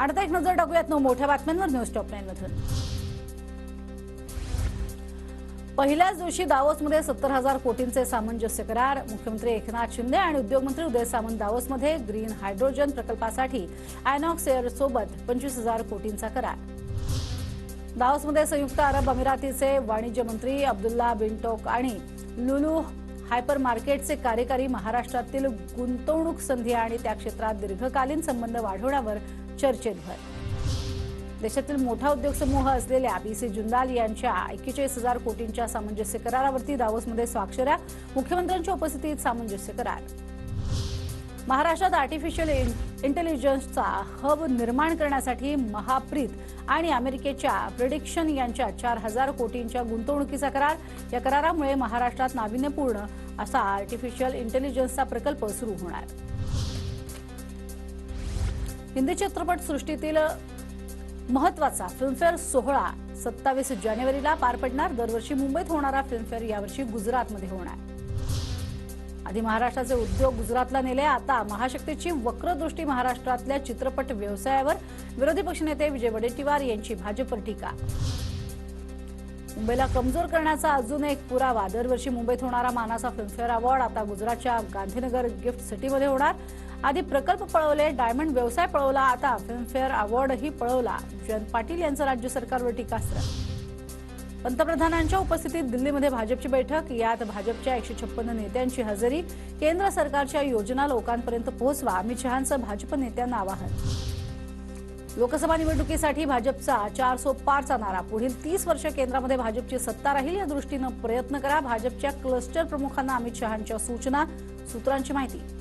आता एक नजर टाकूयात मोठ्या बातम्यांवर न्यूज टॉप 9 मधून। पहिल्याच दिवशी दावोसमध्ये 70,000 कोटींचे सामंजस्य करार। मुख्यमंत्री एकनाथ शिंदे आणि उद्योगमंत्री उदय सामंत दावोसमध्ये ग्रीन हायड्रोजन प्रकल्पासाठी आयनॉक्स एअर सोबत 25,000 कोटींचा करार। दावोसमध्ये संयुक्त अरब अमिरातीचे वाणिज्य मंत्री अब्दुल्ला बिन टोक आणि लुलू हायपर मार्केटचे कार्यकारी महाराष्ट्रातील गुंतवणूक संधी आणि त्या क्षेत्रात दीर्घकालीन संबंध वाढवण्यावर चर्चेत भर। देशातील मोठा उद्योग समूह असलेल्या बीसी जुंदाल यांच्या 41,000 कोटींच्या सामंजस्य करारावरती दावोसमध्ये स्वाक्षऱ्या। मुख्यमंत्र्यांच्या उपस्थितीत सामंजस्य करार। महाराष्ट्रात आर्टिफिशियल इंटेलिजन्सचा हब निर्माण करण्यासाठी महाप्रीत आणि अमेरिकेच्या प्रिडिक्शन यांच्या 4,000 कोटींच्या गुंतवणुकीचा करार। या करारामुळे महाराष्ट्रात नाविन्यपूर्ण असा आर्टिफिशियल इंटेलिजन्सचा प्रकल्प सुरू होणार। हिंदी चित्रपट सृष्टीतील महत्त्वाचा फिल्मफेअर सोहळा 27 जानेवारीला पार पडणार। दरवर्षी मुंबईत होणारा फिल्मफेअर यावर्षी गुजरातमध्ये होणार। आधी महाराष्ट्राचे उद्योग गुजरातला नेले, आता महाशक्तीची वक्रदृष्टी महाराष्ट्रातल्या चित्रपट व्यवसायावर। विरोधी पक्षनेते विजय वडेट्टीवार यांची भाजपवर टीका। मुंबईला कमजोर करण्याचा अजून एक पुरावा। दरवर्षी मुंबईत होणारा मानाचा फिल्मफेअर अवॉर्ड आता गुजरातच्या गांधीनगर गिफ्ट सिटीमध्ये होणार। आधी प्रकल्प पळवले, डायमंड व्यवसाय पळवला, आता फिल्मफेअर अवॉर्डही पळवला। जयंत पाटील यांचं राज्य सरकारवर टीकास्त्र। पंतप्रधानांच्या उपस्थितीत दिल्लीमध्ये भाजपची बैठक। यात भाजपच्या 156 नेत्यांची हजेरी। केंद्र सरकारच्या योजना लोकांपर्यंत पोहोचवा, अमित शहांचं भाजप नेत्यांना आवाहन। लोकसभा निवडणुकीसाठी भाजपचा 400 पारचा नारा। पुढील 30 वर्ष केंद्रामध्ये भाजपची सत्ता राहील, या दृष्टीनं प्रयत्न करा। भाजपच्या क्लस्टर प्रमुखांना अमित शहांच्या सूचना। सूत्रांची माहिती।